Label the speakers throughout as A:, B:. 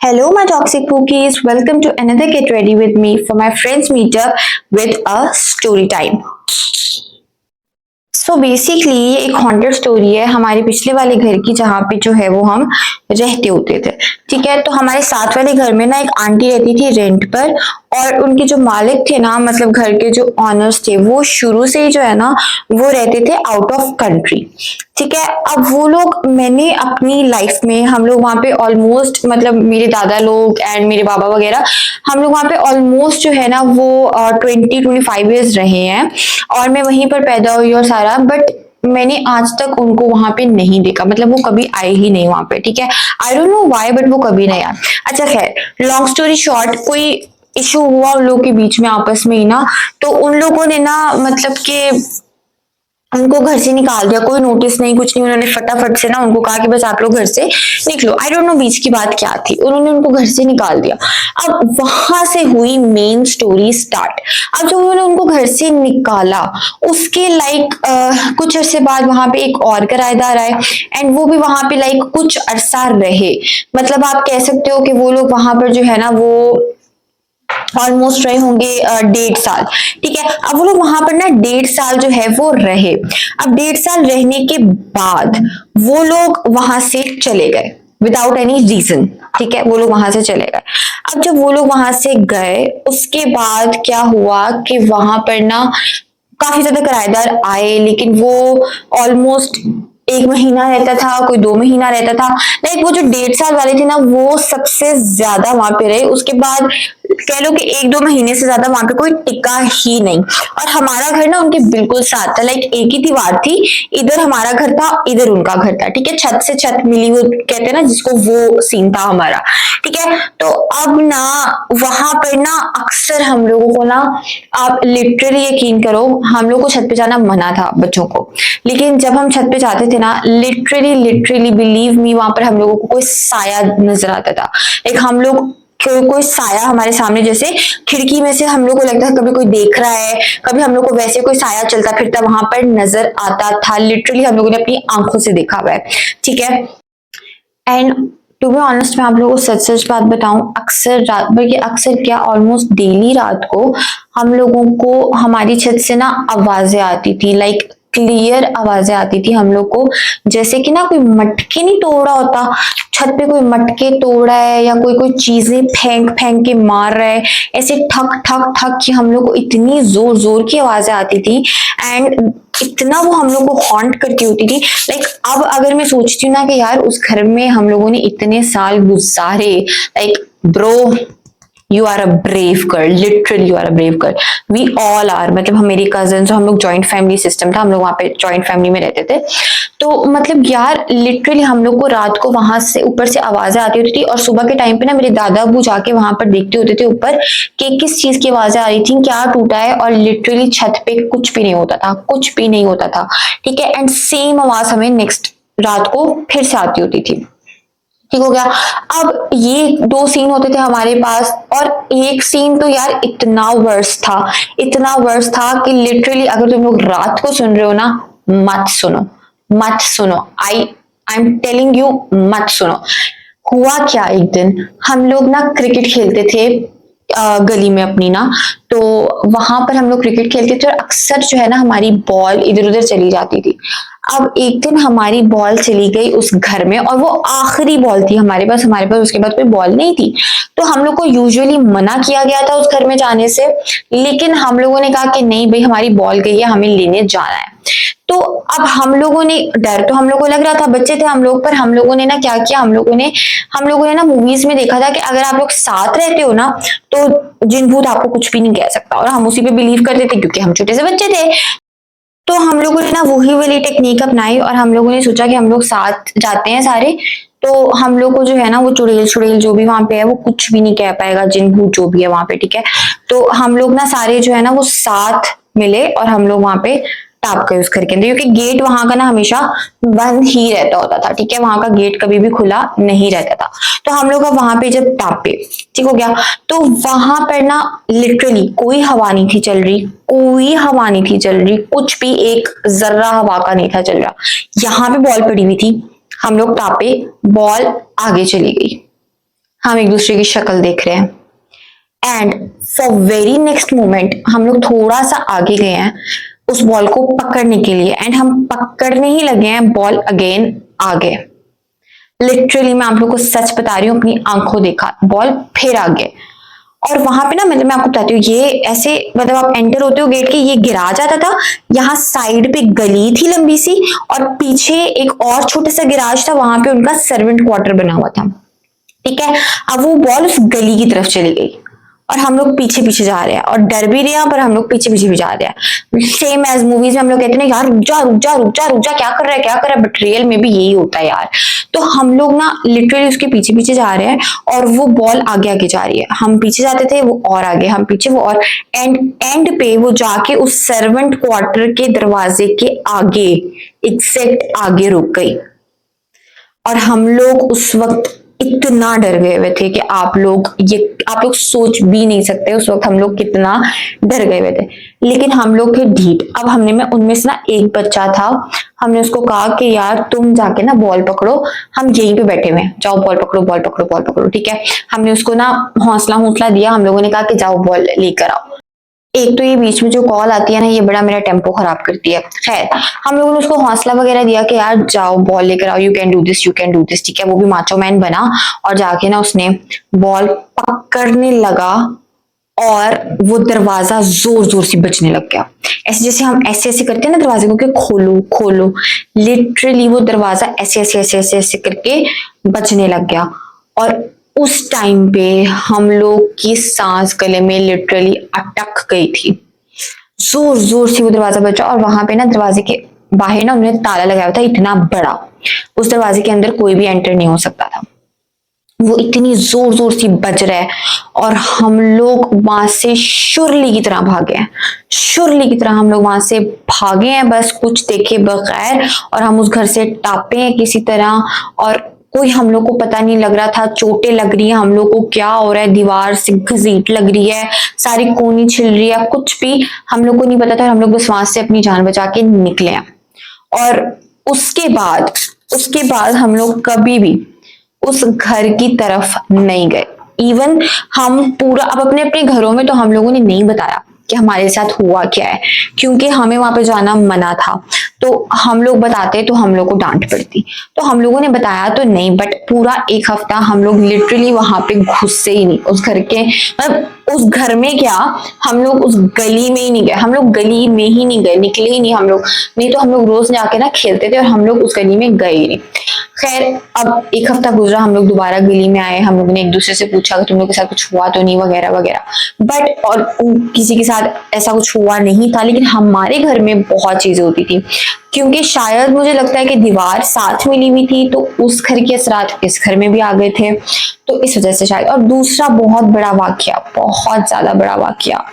A: Hello, my toxic cookies. Welcome to another Get Ready with Me for my friends meetup with a story time. So basically ये एक haunted story है हमारे पिछले वाले घर की, जहाँ पे जो है वो हम रहते होते थे। ठीक है, तो हमारे साथ वाले घर में ना एक आंटी रहती थी रेंट पर, और उनके जो मालिक थे ना, मतलब घर के जो ऑनर्स थे, वो शुरू से ही जो है ना वो रहते थे आउट ऑफ कंट्री। ठीक है, अब वो लोग, मैंने अपनी लाइफ में, हम लोग वहां पे ऑलमोस्ट, मतलब मेरे दादा लोग एंड मेरे बाबा वगैरह, हम लोग वहां पे ऑलमोस्ट जो है ना वो 20-25 ईयर्स रहे हैं, और मैं वहीं पर पैदा हुई और सारा। बट मैंने आज तक उनको वहां पे नहीं देखा, मतलब वो कभी आए ही नहीं वहां पे। ठीक है, I don't know why, but वो कभी नहीं आए। अच्छा खैर, लॉन्ग स्टोरी शॉर्ट, कोई इशू हुआ उन लोगों के बीच में आपस में ही ना, तो उन लोगों ने ना, मतलब कि उनको घर से निकाल दिया। कोई नोटिस नहीं, कुछ नहीं, उन्होंने फटाफट से ना उनको कहा कि बस आप लोग घर से निकलो। आई डोंट नो बीच की बात क्या थी, उन्होंने उनको घर से निकाल दिया। अब वहां से हुई मेन स्टोरी स्टार्ट। अब जब उन्होंने उनको घर से निकाला, उसके कुछ अरसे बाद वहां पे एक और किराएदार आए, एंड वो भी वहां पे कुछ अरसा रहे। मतलब आप कह सकते हो कि वो लोग वहां पर जो है ना वो ऑलमोस्ट रहे होंगे 1.5 साल। ठीक है, अब वो लोग वहां पर ना 1.5 साल जो है वो रहे। अब 1.5 साल रहने के बाद वो लोग वहां से चले गए विदाउट एनी रीजन। ठीक है, वो लोग वहां से चले गए। अब जब वो लोग वहां से गए, उसके बाद क्या हुआ कि वहां पर ना काफी ज्यादा किराएदार आए, लेकिन वो ऑलमोस्ट 1 महीना रहता था, कोई 2 महीना रहता था। वो जो 1.5 साल वाले थे ना, वो सबसे ज्यादा वहां पे रहे। उसके बाद कह लो कि 1-2 महीने से ज्यादा वहां पे कोई टिका ही नहीं। और हमारा घर ना उनके बिल्कुल साथ था, एक ही दीवार थी, इधर हमारा घर था, इधर उनका घर था। ठीक है, छत से छत मिली, वो कहते हैं ना जिसको, वो सीन था हमारा। ठीक है, तो अब ना वहां पर ना अक्सर हम लोगों को ना, आप लिटरली यकीन करो, हम लोग को छत पे जाना मना था बच्चों को, लेकिन जब हम छत पे जाते थे ना, लिटरली लिटरली बिलीव मी, वहां पर हम लोगों को कोई साया नजर आता था। हम लोग कोई साया हमारे सामने, जैसे खिड़की में से हम लोग को लगता है कभी कोई देख रहा है, कभी हम लोग को वैसे कोई साया चलता फिरता वहां पर नजर आता था। लिटरली हम लोगों ने अपनी आंखों से देखा हुआ है। ठीक है, एंड टू बी ऑनेस्ट, मैं आप लोगों को सच सच बात बताऊं, अक्सर रात भर के, अक्सर क्या, ऑलमोस्ट डेली रात को हम लोगों को हमारी छत से ना आवाजें आती थी, क्लियर आवाजें आती थी हम लोग को, जैसे कि ना कोई मटके नहीं तोड़ रहा होता, छत पे कोई मटके तोड़ रहा है, या कोई कोई चीजें फेंक फेंक के मार रहा है, ऐसे ठक ठक ठक की हम लोग को इतनी जोर जोर की आवाजें आती थी। एंड इतना वो हम लोग को हॉन्ट करती होती थी। अब अगर मैं सोचती हूँ ना कि यार उस घर में हम लोगों ने इतने साल गुजारे, bro, you are a brave girl, literally you are a brave girl. We all are, मतलब हम, मेरी कजन, हम लोग जॉइंट फैमिली सिस्टम था, हम लोग वहां पे जॉइंट फैमिली में रहते थे। तो मतलब यार लिटरली हम लोग को रात को वहां से ऊपर से आवाजें आती होती थी, और सुबह के टाइम पे ना मेरे दादा अबू जाके वहां पर देखते होते थे ऊपर कि किस चीज की आवाजें आ रही थी, क्या टूटा है, और लिटरली छत पे कुछ भी नहीं होता था, कुछ भी नहीं होता था। ठीक है, एंड सेम आवाज हमें नेक्स्ट रात को फिर से आती होती थी। ठीक हो गया। अब ये 2 सीन होते थे हमारे पास, और एक सीन तो यार इतना वर्स था, इतना वर्स था कि लिटरली अगर तुम लोग रात को सुन रहे हो ना, मत सुनो, मत सुनो। आई एम टेलिंग यू, मत सुनो। हुआ क्या, एक दिन हम लोग ना क्रिकेट खेलते थे गली में अपनी ना, तो वहां पर हम लोग क्रिकेट खेलते थे, और अक्सर जो है ना हमारी बॉल इधर उधर चली जाती थी। अब एक दिन हमारी बॉल चली गई उस घर में, और वो आखिरी बॉल थी हमारे पास उसके बाद कोई बॉल नहीं थी। तो हम लोग को यूजुअली मना किया गया था उस घर में जाने से, लेकिन हम लोगों ने कहा कि नहीं भाई, हमारी बॉल गई है, हमें लेने जाना है। तो अब हम लोगों ने, डर तो हम लोगों को लग रहा था, बच्चे थे हम लोग, पर हम लोगों ने ना क्या किया, हम लोगों ने ना मूवीज में देखा था कि अगर आप लोग साथ रहते हो ना, तो जिन भूत आपको कुछ भी नहीं कह सकता, और हम उसी पे बिलीव करते थे क्योंकि हम छोटे से बच्चे थे। तो हम लोगों ने ना वही वाली टेक्निक अपनाई, और हम लोगों ने सोचा कि हम लोग साथ जाते हैं सारे, तो हम लोग को जो है ना वो चुड़ैल चुड़ैल जो भी वहां पे है वो कुछ भी नहीं कह पाएगा, जिन भूत जो भी है वहां पे। ठीक है, तो हम लोग ना सारे जो है ना वो साथ मिले, और हम लोग वहां पे टाप गए उस घर के अंदर, क्योंकि गेट वहां का ना हमेशा बंद ही रहता होता था। ठीक है, वहां का गेट कभी भी खुला नहीं रहता था। तो हम लोग अब वहां पे जब टापे, ठीक हो गया, तो वहां पर ना लिटरली कोई हवा नहीं थी चल रही, कोई हवा नहीं थी चल रही, कुछ भी एक जर्रा हवा का नहीं था चल रहा। यहाँ पे बॉल पड़ी हुई थी, हम लोग टापे, बॉल आगे चली गई, हम एक दूसरे की शक्ल देख रहे हैं। And for very next moment हम लोग थोड़ा सा आगे गए हैं उस बॉल को पकड़ने के लिए, एंड हम पकड़ने ही लगे हैं, बॉल अगेन आ गए। लिटरली मैं आप लोग को सच बता रही हूँ, अपनी आंखों देखा, बॉल फिर आ गए। और वहां पे ना, मतलब मैं आपको बताती हूँ, ये ऐसे मतलब आप एंटर होते हो गेट के, ये गिरा जाता था, यहाँ साइड पे गली थी लंबी सी, और पीछे एक और छोटा सा गिराज था, वहां पे उनका सर्वेंट क्वार्टर बना हुआ था। ठीक है, अब वो बॉल उस गली की तरफ चली गई और हम लोग पीछे पीछे जा रहे हैं, और डर भी रहे हैं पर हम लोग पीछे पीछे भी जा रहे हैं। सेम एज मूवीज में हम लोग कहते हैं ना, यार रुक जा रुक जा रुक जा रुक जा, क्या कर रहा है क्या कर रहा है, बट रियल में भी यही होता है यार। तो हम लोग ना लिटरली उसके पीछे पीछे जा रहे हैं, और वो बॉल आगे आगे जा रही है, हम पीछे जाते थे वो और आगे, हम पीछे वो और, एंड पे वो जाके उस सर्वेंट क्वार्टर के दरवाजे के आगे, एग्जैक्ट आगे रुक गई। और हम लोग उस वक्त इतना डर गए हुए थे कि आप लोग सोच भी नहीं सकते उस वक्त हम लोग कितना डर गए हुए थे। लेकिन हम लोग थे ढीठ। अब हमने में उनमें से ना एक बच्चा था, हमने उसको कहा कि यार तुम जाके ना बॉल पकड़ो, हम यहीं पे बैठे हुए हैं, जाओ बॉल पकड़ो बॉल पकड़ो बॉल पकड़ो। ठीक है, हमने उसको ना हौसला दिया, हम लोगों ने कहा कि जाओ बॉल लेकर आओ। एक तो ये बीच में जो कॉल आती है ना, ये बड़ा मेरा टेम्पो खराब करती है। खैर, हम लोगों ने उसको हौसला वगैरह दिया कि यार जाओ बॉल लेकर आओ, you can do this you can do this. ठीक है, वो भी माचो मैन बना और जाके ना उसने बॉल पकड़ने लगा, और वो दरवाजा जोर जोर से बजने लग गया। ऐसे जैसे हम ऐसे ऐसे करते हैं ना दरवाजे को कि खोलो खोलो, लिटरली वो दरवाजा ऐसे ऐसे ऐसे ऐसे ऐसे करके बजने लग गया। और उस टाइम पे हम लोग की सांस गले में लिटरली अटक गई थी। जोर जोर से वो दरवाजा बजा, और वहां पे ना दरवाजे के बाहर ना उन्होंने ताला लगाया था इतना बड़ा, उस दरवाजे के अंदर कोई भी एंटर नहीं हो सकता था। वो इतनी जोर जोर से बज रहा है, और हम लोग वहां से शुरली की तरह भागे हैं, शुरली की तरह हम लोग वहां से भागे हैं, बस कुछ देखे बगैर। और हम उस घर से टापे हैं किसी तरह, और कोई हम लोग को पता नहीं लग रहा था, चोटें लग रही है हम लोग को, क्या हो रहा है, दीवार से घसीट लग रही है, सारी कोनी छिल रही है, कुछ भी हम लोग को नहीं पता था। हम लोग बस वहां से अपनी जान बचा के निकले हैं। और उसके बाद हम लोग कभी भी उस घर की तरफ नहीं गए। इवन हम पूरा अब अपने अपने घरों में तो हम लोगों ने नहीं बताया कि हमारे साथ हुआ क्या है, क्योंकि हमें वहां पे जाना मना था। तो हम लोग बताते तो हम लोग को डांट पड़ती, तो हम लोगों ने बताया तो नहीं, बट पूरा एक हफ्ता हम लोग लिटरली वहां पे घुसे ही नहीं उस घर के, मतलब उस घर में क्या, हम लोग उस गली में ही नहीं गए, हम लोग गली में ही नहीं गए, निकले ही नहीं हम लोग। नहीं तो हम लोग रोज जाके ना खेलते थे, और हम लोग उस गली में गए ही नहीं। खैर, अब एक हफ्ता गुजरा, हम लोग दोबारा गली में आए, हम लोगों ने एक दूसरे से पूछा कि तुम लोग के साथ कुछ हुआ तो नहीं, वगैरह वगैरह। बट और किसी के साथ ऐसा कुछ हुआ नहीं था, लेकिन हमारे घर में बहुत चीजें होती थी, क्योंकि शायद मुझे लगता है कि दीवार साथ मिली हुई थी, तो उस घर के असरात इस घर में भी आ गए थे, तो इस वजह से शायद। और दूसरा बहुत बड़ा वाकया, बहुत ज्यादा बड़ा वाकया,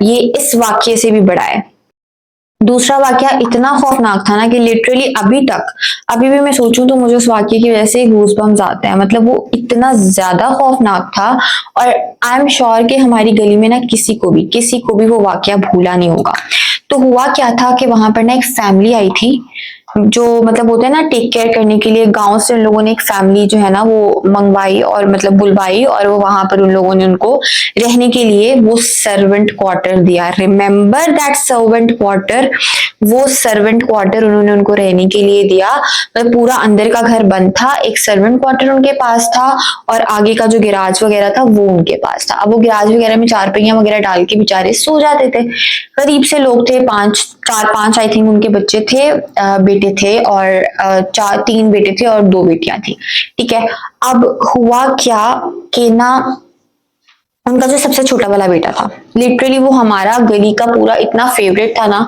A: ये इस वाकये से भी बड़ा है। दूसरा वाकया इतना खौफनाक था ना कि लिटरली अभी भी मैं सोचूं तो मुझे उस वाकये की वजह से गूज़बम्स आते हैं। मतलब वो इतना ज्यादा खौफनाक था, और आई एम श्योर कि हमारी गली में ना किसी को भी वो वाकया भूला नहीं होगा। तो हुआ क्या था कि वहां पर ना एक फैमिली आई थी, जो मतलब होता है ना टेक केयर करने के लिए, गांव से उन लोगों ने एक फैमिली जो है ना वो मंगवाई, और मतलब बुलवाई, और वो वहां पर उन लोगों ने उनको रहने के लिए वो सर्वेंट क्वार्टर दिया। रिमेम्बर दैट सर्वेंट क्वार्टर, वो सर्वेंट क्वार्टर उन्होंने उनको रहने के लिए दिया। मतलब पूरा अंदर का घर बंद था, एक सर्वेंट क्वार्टर उनके पास था, और आगे का जो गिराज वगैरह था वो उनके पास था। अब वो गिराज वगैरह में चारपहिया वगैरह डाल के बेचारे सो जाते थे। गरीब से लोग थे, चार पांच आई थिंक उनके बच्चे थे, बेटे थे, और तीन बेटे थे और दो बेटियां थी। ठीक है, अब हुआ क्या कि ना उनका जो सबसे छोटा वाला बेटा था, लिटरली वो हमारा गली का पूरा इतना फेवरेट था ना,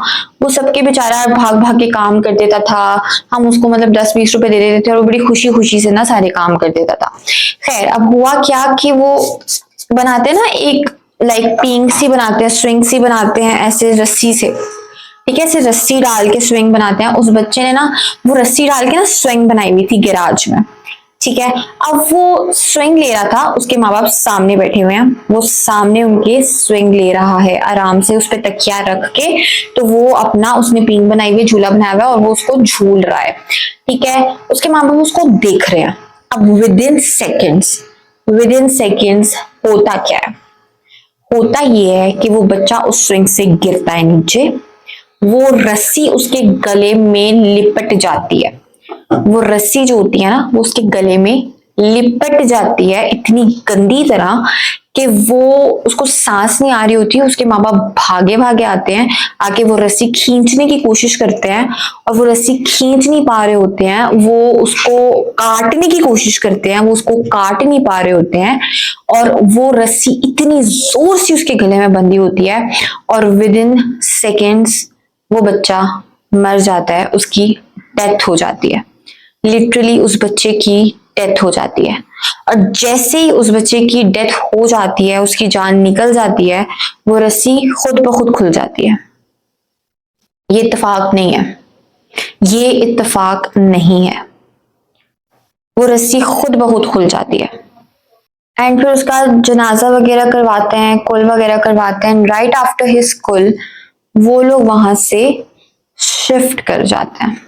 A: वो सबके बेचारा भाग भाग के काम कर देता था। हम उसको मतलब 10-20 रुपए दे देते थे, और वो बड़ी खुशी खुशी से ना सारे काम कर देता था। खैर, अब हुआ क्या कि वो बनाते ना एक लाइक पिंग सी बनाते हैं, स्विंग सी बनाते हैं ऐसे रस्सी से। ठीक है, ऐसे रस्सी डाल के स्विंग बनाते हैं। उस बच्चे ने ना वो रस्सी डाल के ना स्विंग बनाई हुई थी गिराज में। ठीक है, अब वो स्विंग ले रहा था, उसके माँ बाप सामने बैठे हुए हैं, वो सामने उनके स्विंग ले रहा है आराम से उस पर तकिया रख के। तो वो अपना उसने पिंग बनाई हुई, झूला बनाया हुआ है, और वो उसको झूल रहा है। ठीक है, उसके माँ बाप उसको देख रहे हैं। अब with in seconds with in seconds होता क्या है? होता ये है कि वो बच्चा उस स्विंग से गिरता है नीचे, वो रस्सी उसके गले में लिपट जाती है। वो रस्सी जो होती है ना, वो उसके गले में लिपट जाती है इतनी गंदी तरह कि वो उसको सांस नहीं आ रही होती। उसके माँ बाप भागे भागे आते हैं, आके वो रस्सी खींचने की कोशिश करते हैं और वो रस्सी खींच नहीं पा रहे होते हैं। वो उसको काटने की कोशिश करते हैं, वो उसको काट नहीं पा रहे होते हैं और वो रस्सी इतनी जोर से उसके गले में बंधी होती है और विद इन सेकेंड्स वो बच्चा मर जाता है, उसकी डेथ हो जाती है। लिटरली उस बच्चे की डेथ हो जाती है और जैसे ही उस बच्चे की डेथ हो जाती है, उसकी जान निकल जाती है, वो रस्सी खुद ब खुद खुल जाती है। ये इत्तेफाक नहीं है, ये इत्तेफाक नहीं है, वो रस्सी खुद ब खुद खुल जाती है। एंड फिर उसका जनाजा वगैरह करवाते हैं, कुल वगैरह करवाते हैं। राइट आफ्टर हिज कुल वो लोग वहां से शिफ्ट कर जाते हैं।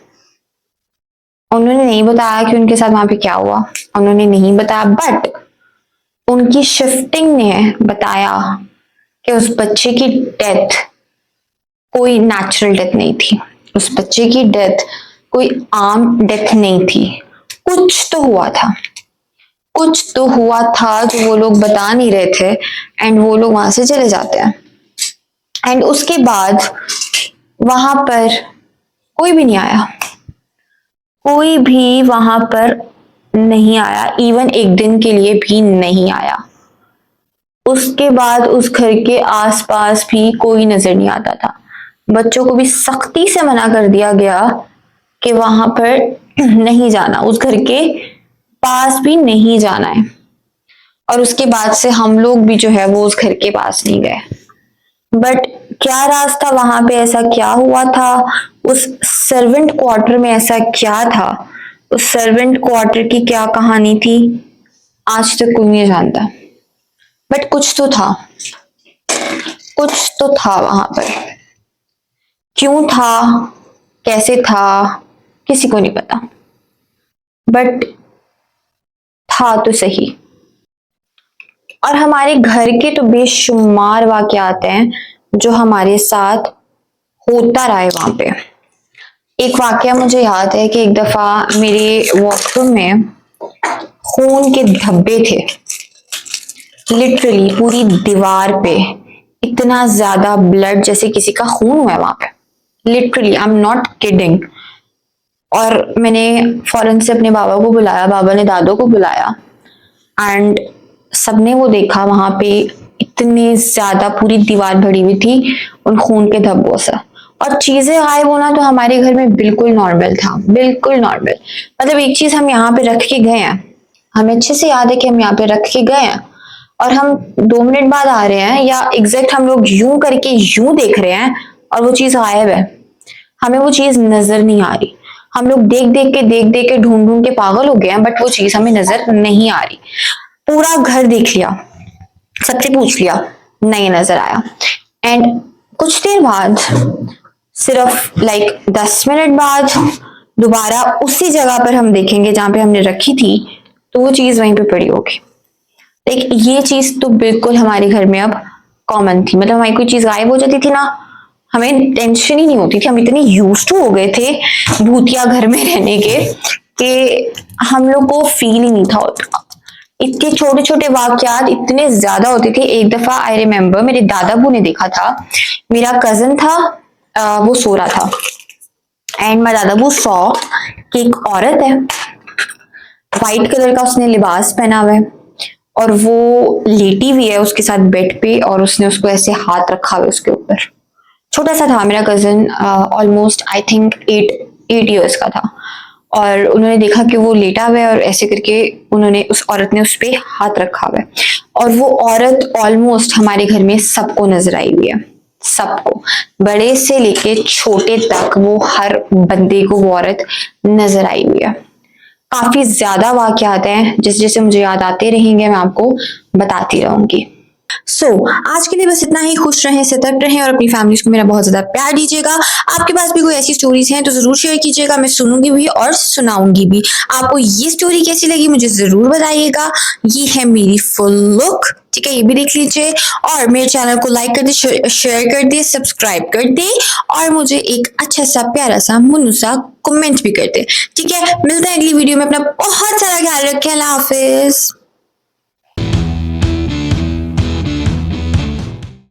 A: उन्होंने नहीं बताया कि उनके साथ वहां पे क्या हुआ, उन्होंने नहीं बताया, बट उनकी शिफ्टिंग ने बताया कि उस बच्चे की डेथ कोई नेचुरल डेथ नहीं थी, उस बच्चे की डेथ कोई आम डेथ नहीं थी। कुछ तो हुआ था, कुछ तो हुआ था जो वो लोग बता नहीं रहे थे एंड वो लोग वहां से चले जाते हैं। एंड उसके बाद वहां पर कोई भी नहीं आया, कोई भी वहां पर नहीं आया, इवन एक दिन के लिए भी नहीं आया। उसके बाद उस घर के आसपास भी कोई नजर नहीं आता था। बच्चों को भी सख्ती से मना कर दिया गया कि वहां पर नहीं जाना, उस घर के पास भी नहीं जाना है। और उसके बाद से हम लोग भी जो है वो उस घर के पास नहीं गए। बट क्या राज था वहां पे, ऐसा क्या हुआ था, उस सर्वेंट क्वार्टर में ऐसा क्या था, उस सर्वेंट क्वार्टर की क्या कहानी थी, आज तक कोई नहीं जानता। बट कुछ तो था, कुछ तो था वहां पर। क्यों था, कैसे था, किसी को नहीं पता, बट था तो सही। और हमारे घर के तो बेशुमार वाकयात हैं जो हमारे साथ होता रहा है वहां पे। एक वाकया मुझे याद है कि एक दफा मेरे वॉशरूम में खून के धब्बे थे, लिटरली पूरी दीवार पे इतना ज्यादा ब्लड, जैसे किसी का खून हुआ है वहां पे, literally I am not kidding. और मैंने फौरन से अपने बाबा को बुलाया, बाबा ने दादो को बुलाया एंड सबने वो देखा, वहां पे इतने ज्यादा पूरी दीवार भरी हुई थी उन खून के धब्बों से। और चीजें गायब होना तो हमारे घर में बिल्कुल नॉर्मल था, बिल्कुल नॉर्मल। मतलब एक चीज हम यहाँ पे रख के गए हैं, हमें अच्छे से याद है कि हम यहाँ पे रख के गए हैं और हम 2 मिनट बाद आ रहे हैं, या एग्जैक्ट हम लोग यूं करके यूं देख रहे हैं और वो चीज गायब है, हमें वो चीज नजर नहीं आ रही। हम लोग देख देख के ढूंढ ढूंढ के पागल हो गए हैं, बट वो चीज हमें नजर नहीं आ रही। पूरा घर देख लिया, सबसे पूछ लिया, नहीं नजर आया। एंड कुछ देर बाद, सिर्फ लाइक 10 मिनट बाद दोबारा उसी जगह पर हम देखेंगे जहां पे हमने रखी थी, तो वो चीज वहीं पे पड़ी होगी। लाइक ये चीज तो बिल्कुल हमारे घर में अब कॉमन थी। मतलब हमारी कोई चीज गायब हो जाती थी ना, हमें टेंशन ही नहीं होती थी, हम इतने यूज्ड टू हो गए थे भूतिया घर में रहने के कि हम लोग को फील ही नहीं था होता। इतने छोटे छोटे वाकयात इतने ज्यादा होते थे। एक दफा आई रिमेम्बर मेरे दादाबू ने देखा था, मेरा कजन था, वो सो रहा था एंड माय दादाबू सॉ कि एक औरत है, व्हाइट कलर का उसने लिबास पहना हुआ है और वो लेटी हुई है उसके साथ बेड पे और उसने उसको ऐसे हाथ रखा हुआ है उसके ऊपर। छोटा सा था मेरा cousin, almost I think 8 years का था, और उन्होंने देखा कि वो लेटा हुआ है और ऐसे करके उन्होंने, उस औरत ने उस पे हाथ रखा हुआ है। और वो औरत ऑलमोस्ट हमारे घर में सबको नजर आई हुई है, सबको, बड़े से लेके छोटे तक, वो हर बंदे को वो औरत नजर आई हुई है। काफी ज्यादा वाकयात हैं, जैसे जैसे मुझे याद आते रहेंगे मैं आपको बताती रहूंगी। आज के लिए बस इतना ही। खुश रहें, सतर्क रहें और अपनी फैमिलीज को मेरा बहुत ज्यादा प्यार दीजिएगा। आपके पास भी कोई ऐसी स्टोरीज हैं तो जरूर शेयर कीजिएगा, मैं सुनूंगी भी और सुनाऊंगी भी। आपको ये स्टोरी कैसी लगी मुझे जरूर बताइएगा। ये है मेरी फुल लुक, ठीक है, ये भी देख लीजिए और मेरे चैनल को लाइक कर दे, शेयर कर दे, सब्सक्राइब कर दे और मुझे एक अच्छा सा प्यारा सा मुन्नू सा कमेंट भी कर दे। ठीक है, मिलते हैं अगली वीडियो में। अपना बहुत सारा ख्याल रखें। अल्लाह हाफिज।